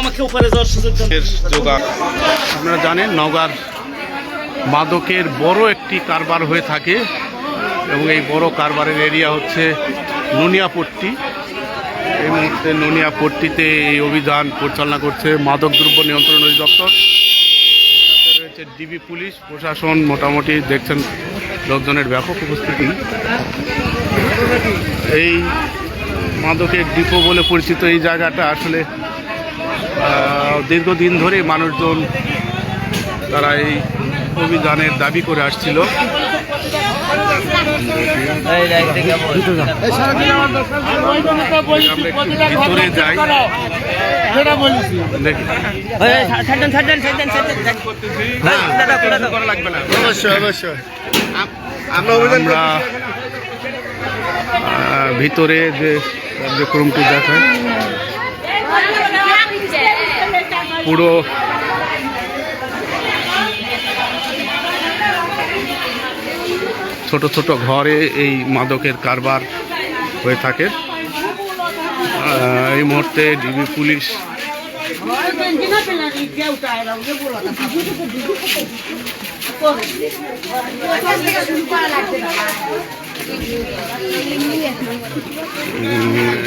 আমাকে ওপারে যাওয়ার সুযোগ দেন। আপনারা জানেন নওগাঁর মাদকের বড় একটি কারবার হয়ে থাকে এবং এই বড় কারবারের এরিয়া হচ্ছে নুনিয়াপট্টি। এই মুহূর্তে নুনিয়াপট্টিতে এই অভিযান পরিচালনা করছে মাদক দ্রব্য নিয়ন্ত্রণ অধিদপ্তর, সাথে রয়েছে ডিবি পুলিশ প্রশাসন। মোটামুটি দেখছেন লোকজনের ব্যাপক উপস্থিতি। এই মাদকের ডিপো বলে পরিচিত এই জায়গাটা আসলে দীর্ঘদিন ধরে মানুষজন তারা এই অভিযানের দাবি করে আসছিল। ভিতরে যাই আমরা ভিতরে যে কার্যক্রমটি দেখায় পুরো ছোট ছোট ঘরে এই মাদকের কারবার হয়ে থাকে। এই মুহূর্তে ডিবি পুলিশ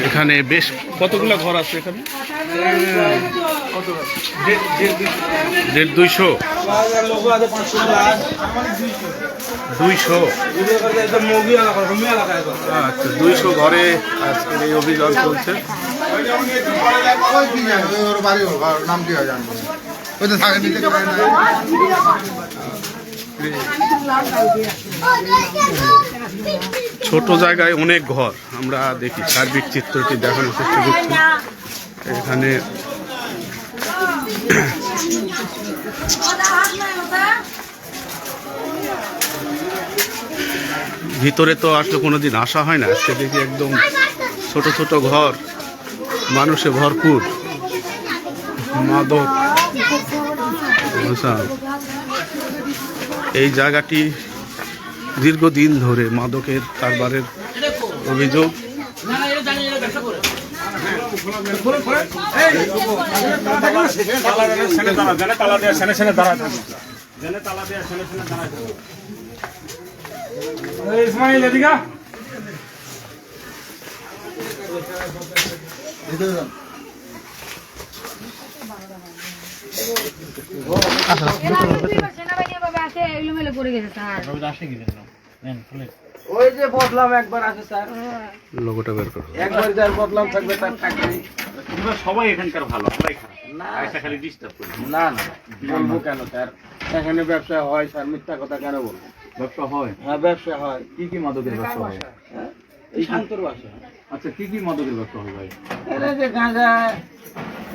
এখানে বেশ কতগুলো ঘর আছে এখানে? 150-200 আচ্ছা, 200 ঘরে আজকের এই অভিযান চলছে। ছোট জায়গায় অনেক ঘর আমরা দেখি, সার্বিক চিত্রটি দেখানোর চেষ্টা করছি। এখানে ভিতরে তো আসলে কোনোদিন আসা হয় না, আজকে দেখি একদম ছোট ছোট ঘর, মানুষে ভরপুর, মাদক। এই জায়গাটি দীর্ঘদিন ধরে মাদকের কারবারের অভিযোগ। ওই যে বদলাম একবার আছে স্যার, লোগোটা বের করো। একবার যার বদলাম থাকবে তার থাকবে। সবাই এখানকার ভালো, আমরাই খারাপ না, এটা খালি ডিস্টার্ব করি। না না বলবো কেন স্যার, এখানে ব্যবসা হয় স্যার, মিথ্যা কথা কেন বলবো? ব্যবসা হয়? হ্যাঁ ব্যবসা হয়। কি কি মাদকের ব্যবসা হয়? এই শান্তর বাসা। আচ্ছা, কি কি মাদকের ব্যবসা হয় ভাই? এটা যে গাঁজা,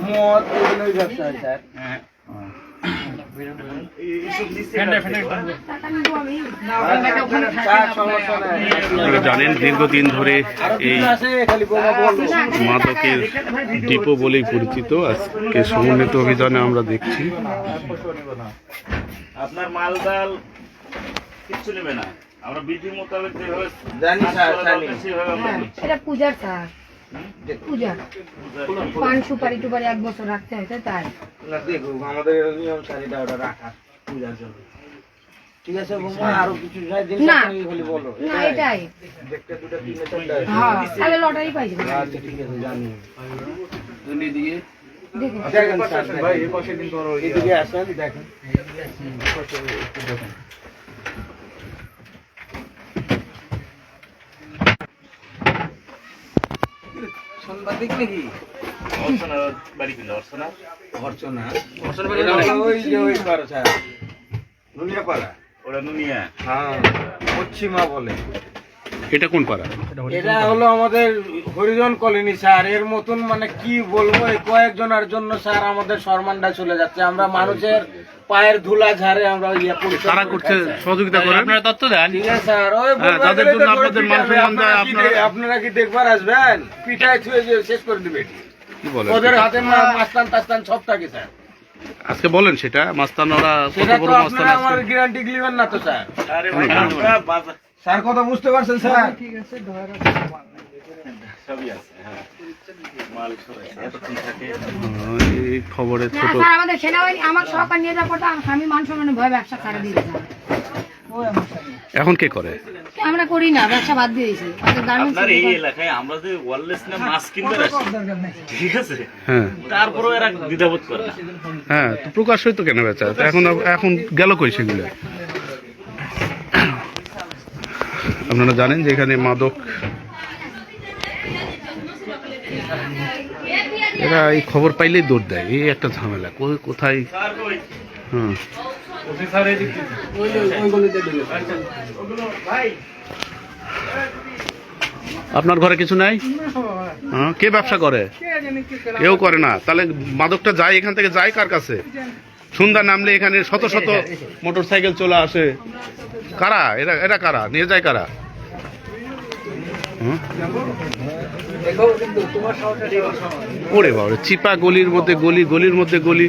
মদ, এগুলোই ব্যবসা হয় স্যার। জানেন দীর্ঘদিন ধরে এই মাদকের ডিপো বলেই পরিচিত। আজকে সমন্বিত অভিযানে আমরা দেখছি আপনার মালদাল কিচ্ছু নেবে না, আমরা বিধি মোতাবেক যেভাবে জানি স্যার, জানি। এটা পূজার স্যার, পূজা পান সুপারি টুপারি 1 বছর রাখতে হয় তাই। না দেখুন আমাদের নিয়ম শাড়িটা ওটা রাখা পূজার জন্য, ঠিক আছে? আরো কিছু খালি বলো না, এটাই দেখতে দুটো তিনটে চারটে। হ্যাঁ, তাহলে লটারি পাইছে। আচ্ছা ঠিক আছে, জানি। দুলি দিয়ে দেখুন দেখেন স্যার, ভাই এই পাশে কিন্তু এদিকে আসেন, দেখেন সাংবাদিক নাকি? অর্চনার বাড়ি কিলো, অর্চনা অর্চনা, ওই যে ওই পাড়া স্যার, নুনিয়া পাড়া। ওরা নুনিয়া? হ্যাঁ, পশ্চিমা বলে। এটা কোন পাড়া? এটা হলো আমাদের হরিজন কলোনি স্যার। এর মতন মানে কি বলবো, এই কয়েকজনের জন্য স্যার আমাদের সম্মানটা চলে যাচ্ছে। আমরা মানুষের পায়ের ধুলা ঝাড়ে আমরা কারা করছে সহযোগিতা করেন, আপনারা তথ্য দেন। ঠিক আছে স্যার, ওই তাদের জন্য আপনাদের মান সম্মান দেয়। আপনারা কি দেখবার আসবেন? পিঠায় ছুঁয়ে যে শেষ করে দিবে। কি বলেন? ওদের হাতে মাস্তান টাস্তান সব থাকে স্যার। আজকে বলেন সেটা মাস্তান, ওরা কত সেটা বড় তো মাস্তান আপনারা আমার আছে? গ্যারান্টি নেবেন না তো স্যার। আরে ভাই, আমরা স্যার কথা বুঝতে পারছেন স্যার? সবই আছে, হ্যাঁ। মাল সব আছে, এতক্ষণ থাকে। এই খবরে না ছোট স্যার, আমাদের সেনাবাহিনী আমার সরকার নিয়ে যাওয়ার পর তো আমি মান সম্মানের ভয় ব্যবসা ছাড়া দিয়েছি। এখন কে করে? আমরা করি না, ব্যবসা বাদ দিয়ে দিয়েছি। আমাদের গার্মেন্টস আপনার এই এলাকায় আমরা যে ওয়ারলেস না মাছ কিনতে আসি, ঠিক আছে, হ্যাঁ তারপরেও এরা দ্বিধাবোধ করে না। হ্যাঁ, তো প্রকাশ্যই তো কেন বেচা, তো এখন গেল কই সেগুলো? আপনারা জানেন যে এখানে মাদক, এরা এই খবর পাইলেই দৌড় দেয়, এই একটা ঝামেলা, কোথায়। হ্যাঁ, আপনার ঘরে কিছু নাই? হ্যাঁ, কে ব্যবসা করে? কেউ করে না। তাহলে মাদকটা যায় এখান থেকে, যায় কার কাছে? সন্ধ্যা নামলে এখানে শত শত মোটর সাইকেল চলে আসে। কারা এরা? এরা কারা নিয়ে যায়? কারা? ওরে বাবা, চিপা গলির মধ্যে গলি, গলির মধ্যে গলি।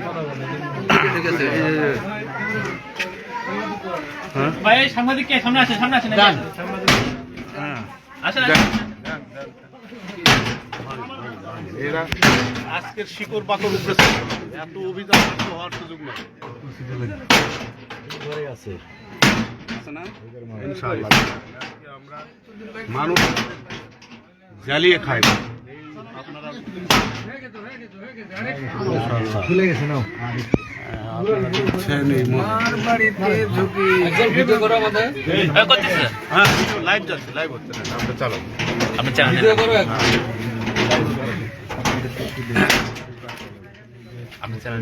হ্যাঁ, এরা আজকের শিকড় বাকড় উপরে এত অভিযান হওয়ার সুযোগ নেই। আছে না? ইনশাআল্লাহ আমরা মানুষ জ্বালিয়ে খাই না। আপনারা ভুলে গেছে না? লাইভ যাচ্ছে, লাইভ হচ্ছে না, আমরা চালো, আপনি চালান। আপনি চালান।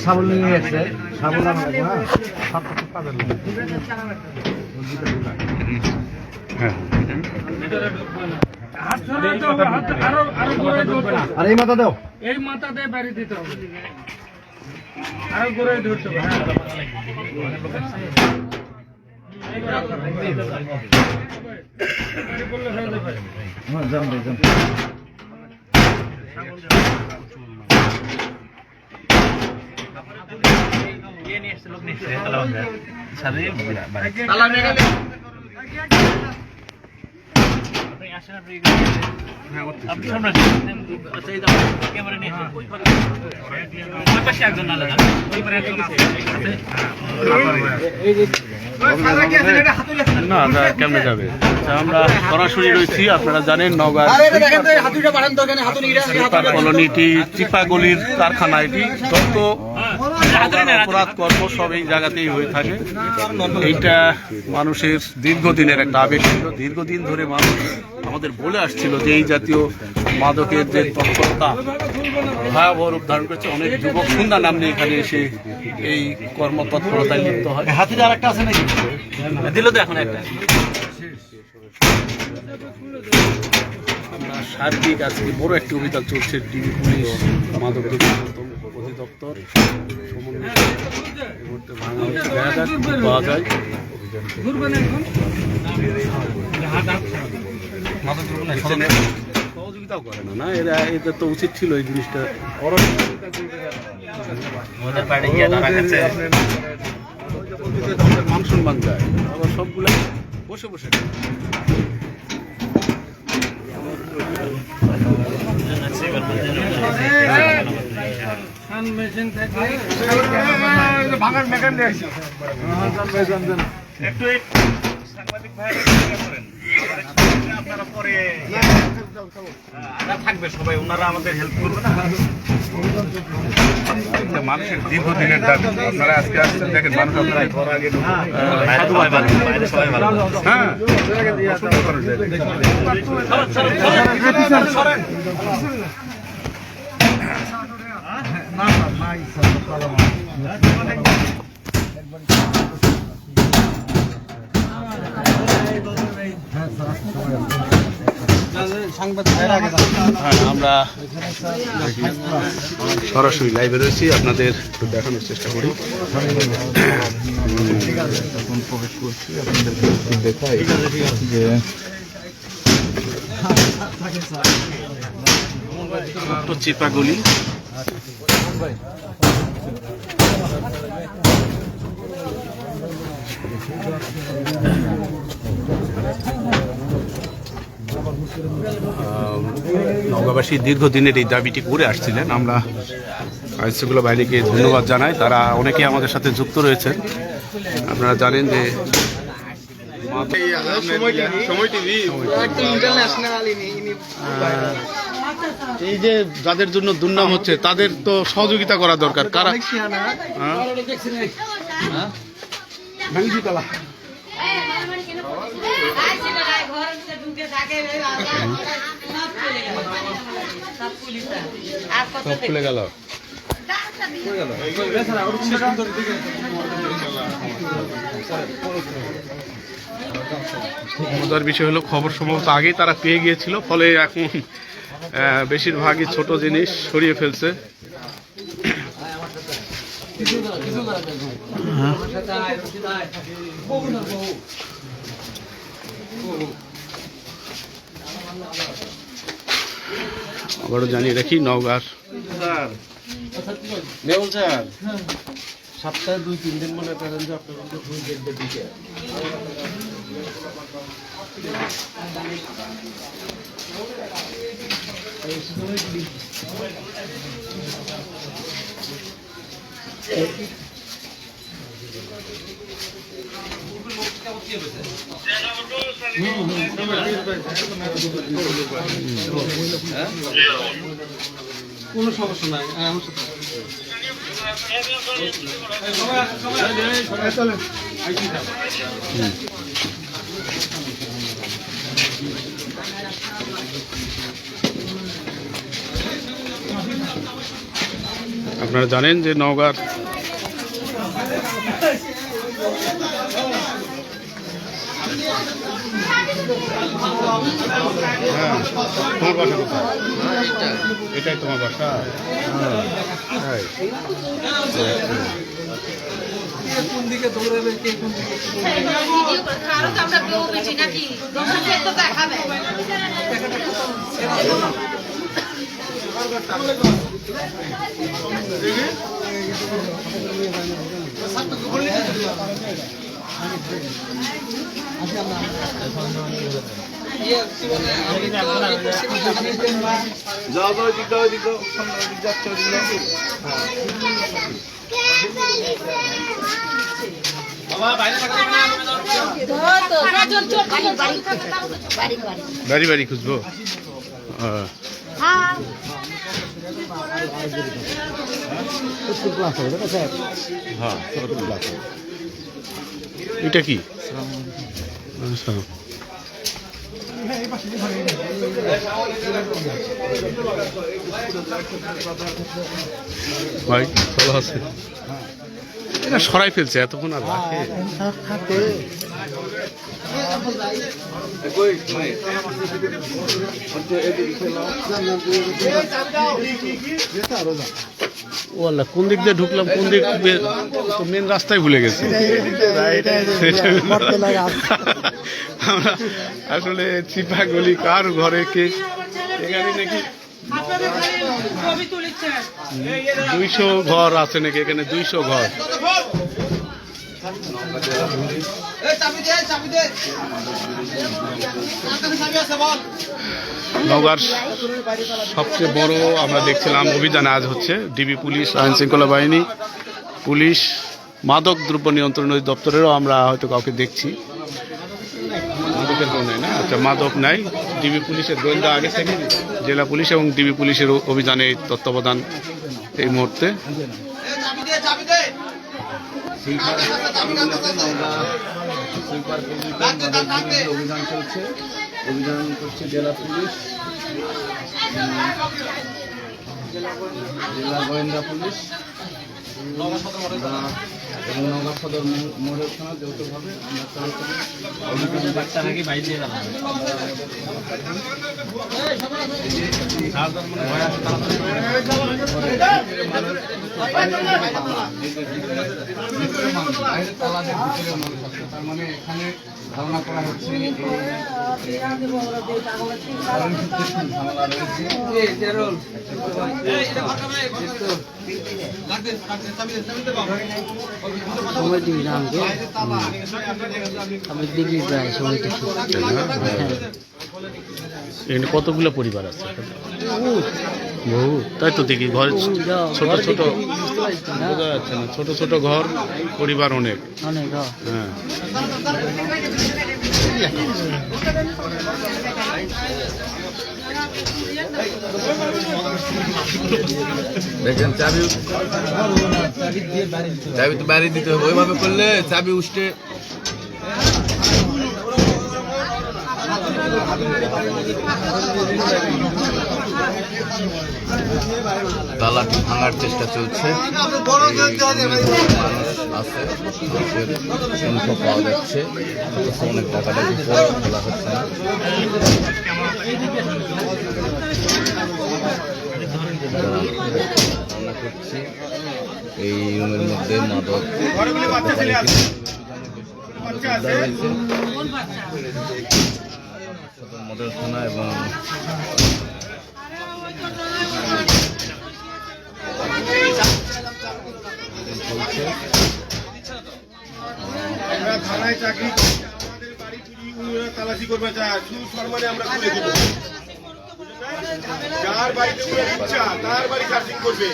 সাবল নিয়ে এসছে, সাবল আর এই মাথা দাও, এই মাথা দিয়ে বাড়ি দিতে হবে, আরো করে ধরতে হবে। না কেমনে যাবে? আমরা সরাসরি রয়েছি, আপনারা জানেন নওগাঁ কলোনিটি চিপাগলির কারখানা। এটি যত অপরাধ কর্ম সব এই জায়গাতেই হয়ে থাকে। এইটা মানুষের দীর্ঘদিনের একটা আবেগ ছিল। দীর্ঘদিন ধরে মানুষ আমাদের বলে আসছিল যে এই জাতীয় মাদকের যে তৎপরতা ভয়াবহ রূপ ধারণ করেছে। অনেক যুবক সন্ধ্যা নাম নিয়ে এখানে এসে এই কর্মতৎপরতায় লিপ্ত হয়। হাতিতে আর একটা আছে নাকি? দিল তো এখন একটা। আমরা সার্বিক আজকে বড় একটি অভিযান চলছে। ডিবি পুলিশ, মাদক অধিদপ্তর সমন্বিত এই মুহূর্তে ভাঙা হচ্ছে। দেখা যাক কি পাওয়া যায়। সহযোগিতাও করে না, না এরা, এদের তো উচিত ছিল এই জিনিসটা মান সম্মান যায়। আবার সবগুলো বসে বসে ভাঙার মেকান দিয়েছি। একটু সাংবাদিক ভাইয়েরা করেন। আপনারা পরে আগে থাকবে সবাই, ওনারা আমাদের হেল্প করবে না। মানুষের দীর্ঘদিনের দাবি, আপনারা আজকে আসছেন, দেখেন মানুষ আপনারা সাধুবাদ হ্যাঁ আমরা সরাসরি লাইভে রয়েছি, আপনাদের একটু দেখানোর চেষ্টা করি। প্রবেশ করছি, আপনাদেরকে দেখাই যে চিপাগুলি নওগাঁবাসী দীর্ঘদিনের এই দাবিটি করে আসছিলেন। আমরা আইনশৃঙ্খলা বাহিনীকে ধন্যবাদ জানাই, তারা অনেকে আমাদের সাথে যুক্ত রয়েছেন। আপনারা জানেন যে এই যে যাদের জন্য দুর্নাম হচ্ছে তাদের তো সহযোগিতা করা দরকার। কারা সব খুলে গেল। মজার বিষয় হলো খবর সম্ভবত আগেই তারা পেয়ে গিয়েছিল, ফলে এখন বেশিরভাগই ছোট জিনিস সরিয়ে ফেলছে। আবারও জানিয়ে রাখি, নওগাঁর সপ্তাহে 2-3 দিন মনে করেন যে আপনাদের ফুল দেখবে দিকে কোনো সমস্যা নাই। আপনারা জানেন যে নওগাঁর তোমার বাসা কোথায়? এটাই তোমার বাসা? কোন দিকে দৌড়াবে, কে কোন দিকে বাড়ি বাড়ি খুঁজবো। হ্যাঁ, এটা কি? আচ্ছা, ভাই ভালো আছে। এটা সরাই ফেলছে, এতক্ষণ আর রাখে। ও আল্লাহ, কোন দিক দিয়ে ঢুকলাম, কোন দিক দিয়ে? মেন রাস্তায় ভুলে গেছি আমরা। আসলে চিপাগলি কার ঘরে কে, এখানে নাকি 200 ঘর আছে নাকি এখানে, 200 ঘর। নওগাঁর সবচেয়ে বড় আমরা দেখছিলাম অভিযান আজ হচ্ছে। ডিবি পুলিশ, আইন শৃঙ্খলা বাহিনী, পুলিশ, মাদক দ্রব্য নিয়ন্ত্রণ দপ্তরেরও আমরা হয়তো কাউকে দেখছি। মাদকের কেউ নেই না? আচ্ছা, মাদক নাই। ডিবি পুলিশের গোয়েন্দা আগে থেকে, জেলা পুলিশ এবং ডিবি পুলিশের অভিযানে এই তত্ত্বাবধান এই মুহূর্তে। অভিযান চলছে, অভিযান করছে জেলা পুলিশ, জেলা গোয়েন্দা পুলিশ এবং নগর সদর মোড়ের থানা যৌথভাবে আমরা তার মানে এখানে ধারণা করা হচ্ছে এখানে কতগুলো পরিবার আছে? বহু, তাই তো দেখি ঘর ছোট ছোট, বোঝা যাচ্ছে না, ছোট ছোট ঘর, পরিবার অনেক। হ্যাঁ, দেখেন চাবি তো বাড়ি দিতে হবে, ওইভাবে করলে চাবি উঠে তালাটি ভাঙার চেষ্টা চলছে, আছে সংখ্যা পাওয়া যাচ্ছে, অনেক টাকাটা খোলা হচ্ছে না। রান্না করছি এই রুমের মধ্যে মাদক মডেল থানা এবং থানায় চাকরি আমাদের বাড়ি তালাশি করবে, সুসম্মানে আমরা খুলে দিব। যার বাড়িতে ইচ্ছা তার বাড়ি সার্চিং করবে।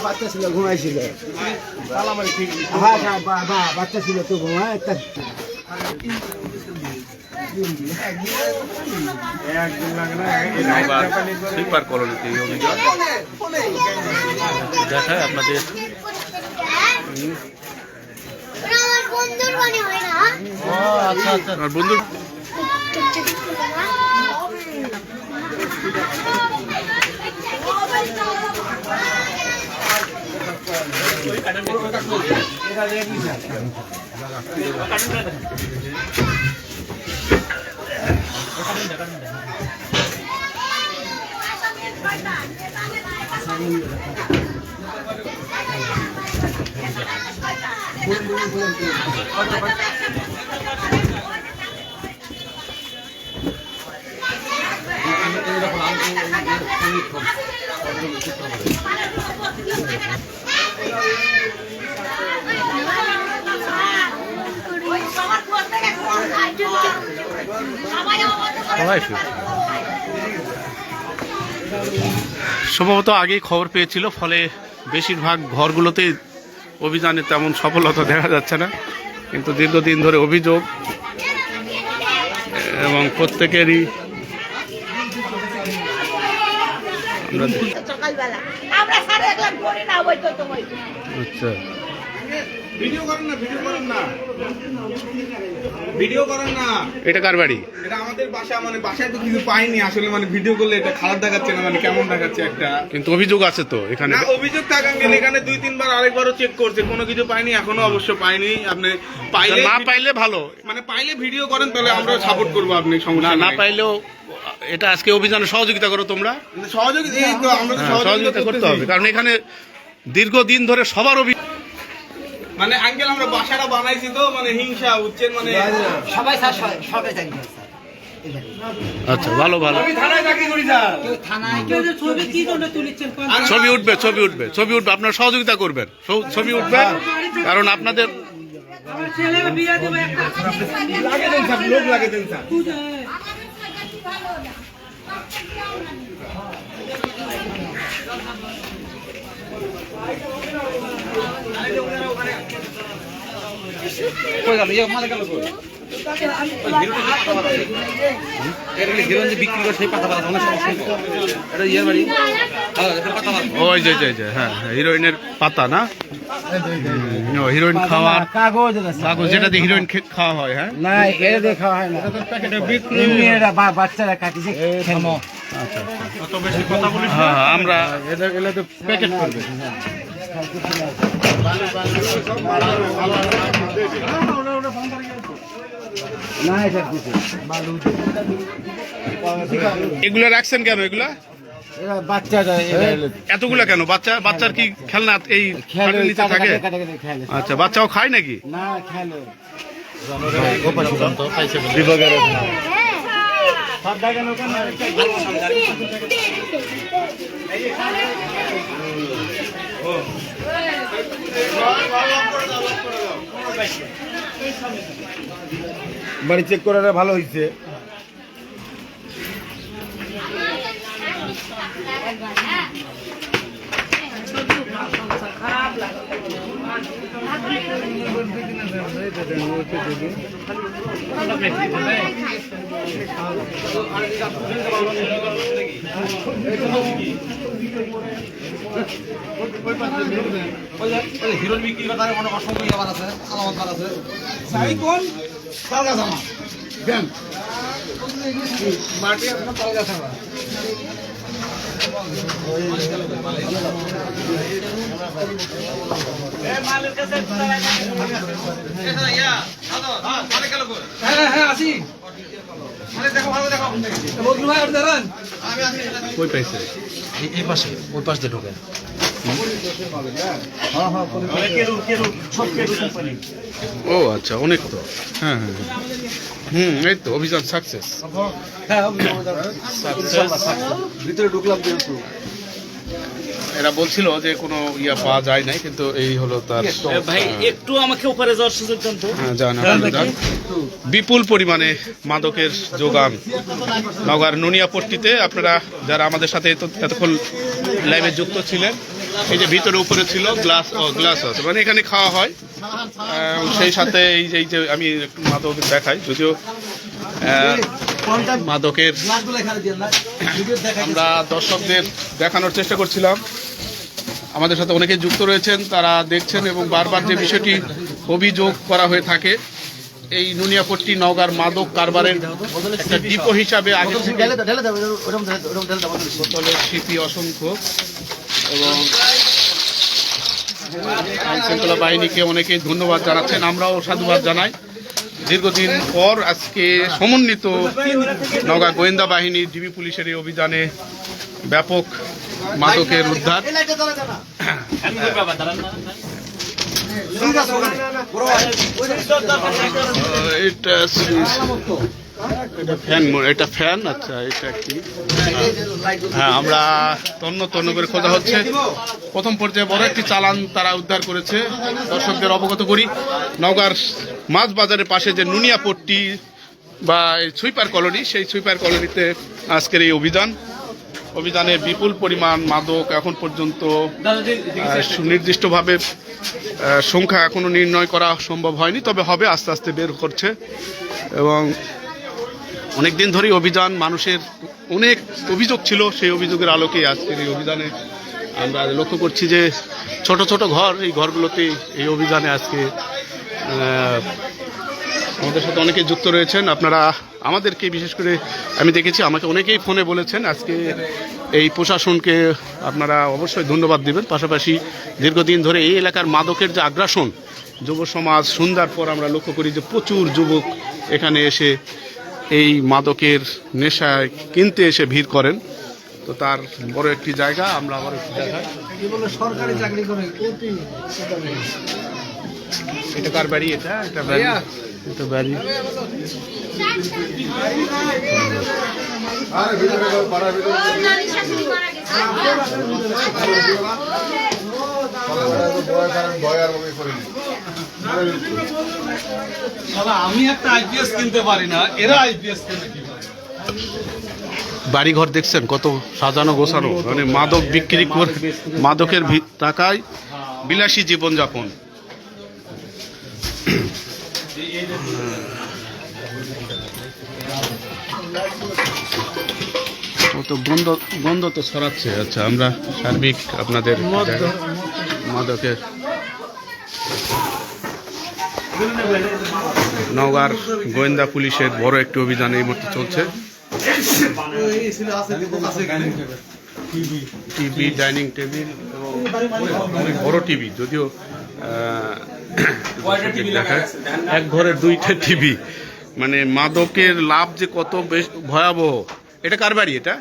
বাচ্চা ছিল ঘুমাইছিল, বাচ্চা ছিল তো ঘুমায়। স্লিপার কলোনিতে এই অভিযান দেখায় আপনাদের। আচ্ছা আচ্ছা, আমার বন্ধু সম্ভবত আগেই খবর পেয়েছিল, ফলে বেশিরভাগ ঘরগুলোতেই অভিযানে তেমন সফলতা দেখা যাচ্ছে না। কিন্তু দীর্ঘদিন ধরে অভিযোগ এবং প্রত্যেকেরই আচ্ছা, ভিডিও করেন না, ভিডিও করেন না, ভিডিও করেন না। এটা কার বাড়ি? এটা আমাদের বাসা, মানে বাসায় তো কিছু পাইনি আসলে, মানে ভিডিও করলে এটা খারাপ দেখাচ্ছে না, মানে কেমন দেখাচ্ছে একটা। কিন্তু অভিযোগ আছে তো এখানে। না, অভিযোগ থাকান গেলে এখানে 2-3 বার আরেকবারও চেক করছে, কোনো কিছু পাইনি, এখনো অবশ্য পাইনি। আপনি পাইলে, না পাইলে ভালো, মানে পাইলে ভিডিও করেন, তাহলে আমরা সাপোর্ট করবো। আপনি সমস্যা না নাই। পাইলেও এটা আজকে অভিযানে সহযোগিতা করো তোমরা। সহযোগিতা, এই তো আমরা তো সহযোগিতা করতে হবে, কারণ এখানে দীর্ঘদিন ধরে সবার অভিযোগ। মানে আঙ্কেল আমরা বাসাটা বানাইছি তো, মানে হিংসা উচ্ছেন, মানে সবাই সবাই জানি। আচ্ছা, ভালো ভালো, থানায় চাকরি করি স্যার। থানায় কেউ ছবি কি জন্য তুলিচ্ছেন? ছবি উঠবে, ছবি উঠবে, ছবি উঠবে, আপনারা সহযোগিতা করবেন, ছবি উঠবে, কারণ আপনাদের ছেলের বিয়ে দেবে একটা লাগে দেন স্যার, লোক লাগে দেন স্যার। ওই যে হ্যাঁ হিরোইনের পাতা না, হিরোইন খাওয়ার কাগজ কাগজ, যেটা দিয়ে হিরোইন খাওয়া হয়। হ্যাঁ, না এটা দেখা হয় না, এমনি এটা বাচ্চারা কাটিছে। আচ্ছা অত বেশি কথা বলিস না। হ্যাঁ আমরা এগুলো তো প্যাকেট করবে। না এটা দিতে বালু এগুলো রাখছেন কেন? এগুলা এরা বাচ্চারা এতগুলা কেন? বাচ্চার কি খেলনা এই খেলে খাটের নিচে থাকে? খেলে। আচ্ছা, বাচ্চাও খায় নাকি? না খেলে বাড়ি চেক করাটা ভালো হয়েছে। হিরোর বিক্রি কথা অনেক অসম্ভব ব্যাপার আছে, আলামত আছে। মাটি এখনো পাওয়া গেছে না। হ্যাঁ আসি। দেখো ভালো দেখো বদলু ভাই আপনি দাঁড়ান। কই পাইছে? এই পাশে ওই পাশ দিয়ে ঢোকে। ও আচ্ছা, অনেক তো। হ্যাঁ হ্যাঁ এই তো অভিযান সাকসেস। ভিতরে ঢুকলাম যেহেতু এরা বলছিল যে কোনো ইয়া পাওয়া যায় নাই, কিন্তু এই হলো তার। ভাই একটু আমাকে ওপারে যাওয়ার সুযোগ দেন তো। হ্যাঁ, যান আপনারা যান। বিপুল পরিমাণে মাদকের যোগান নওগাঁর নুনিয়াপট্টিতে। আপনারা যারা আমাদের সাথে এতক্ষণ লাইভে যুক্ত ছিলেন, এই যে ভিতরে উপরে ছিল গ্লাস আছে, মানে এখানে খাওয়া হয়। সেই সাথে এই যে আমি একটু মাদক দেখাই, যদিও মাদকের আমরা দর্শকদের দেখানোর চেষ্টা করছিলাম। আমাদের সাথে অনেকে যুক্ত রয়েছেন, তারা দেখছেন এবং বারবার যে বিষয়টি অভিযোগ করা হয়ে থাকে, এই নুনিয়াপট্টি নওগাঁর মাদক কারবারের একটা ডিপো হিসাবে আগে থেকে বোতলের শিপি অসংখ্য, এবং আইনশৃঙ্খলা বাহিনীকে অনেকেই ধন্যবাদ জানাচ্ছেন, আমরাও সাধুবাদ জানাই। দীর্ঘদিন পর আজকে সমন্বিত নওগাঁ গোয়েন্দা বাহিনী, ডিবি পুলিশের এই অভিযানে ব্যাপক মাদকের উদ্ধার। এটা ফ্যান। আচ্ছা, এটা কি? হ্যাঁ, আমরা তন্ন করে খোঁজা হচ্ছে। প্রথম পর্যায়ে বড় একটি চালান তারা উদ্ধার করেছে। দর্শকদের অবগত করি, নওগাঁর মাছ বাজারের পাশে যে নুনিয়াপট্টি বা সুইপার কলোনি, সেই সুইপার কলোনিতে আজকের এই অভিযানে বিপুল পরিমাণ মাদক এখন পর্যন্ত সুনির্দিষ্টভাবে সংখ্যা এখনো নির্ণয় করা সম্ভব হয়নি, তবে হবে, আস্তে আস্তে বের করছে। এবং অনেকদিন ধরেই অভিযান, মানুষের অনেক অভিযোগ ছিল, সেই অভিযোগের আলোকে আজকের এই অভিযানে আমরা লক্ষ্য করছি যে ছোট ছোট ঘর, এই ঘরগুলোতে এই অভিযানে আজকে আমাদের সাথে অনেকে যুক্ত রয়েছেন। আপনারা আমাদেরকে, বিশেষ করে আমি দেখেছি আমাকে অনেকেই ফোনে বলেছেন আজকে এই প্রশাসনকে আপনারা অবশ্যই ধন্যবাদ দিবেন। পাশাপাশি দীর্ঘদিন ধরে এই এলাকার মাদকের যে আগ্রাসন, যুব সমাজ সন্ধ্যার পর আমরা লক্ষ্য করি যে প্রচুর যুবক এখানে এসে এই মাদকের নেশায় কিনতে এসে ভিড় করেন। তো তার বড় একটি জায়গা, আমরা আবার একটু দেখাই। সরকারি চাকরি করে এটা কার বাড়ি? এটা বাড়ি, এটা বাড়ি। আমি একটা আইপিএস কিনতে পারি না, এরা আইপিএস কিনে কি পারে? বাড়িঘর দেখছেন কত সাজানো গোছানো, মানে মাদক বিক্রি করে মাদকের টাকায় বিলাসী জীবনযাপন। ও তো গন্ধ তো ছড়াচ্ছে। আচ্ছা, আমরা সার্বিক আপনাদের মাদকের নওগাঁর গোয়েন্দা পুলিশের বড় একটি অভিযান এই মুহূর্তে চলছে। টিভি, ডাইনিং টেবিল এবং অনেক বড় টিভি, যদিও দেখায় এক ঘরের 2টা টিভি। মানে মাদকের লাভ যে কত বেশ ভয়াবহ। এটা কার বাড়ি? এটা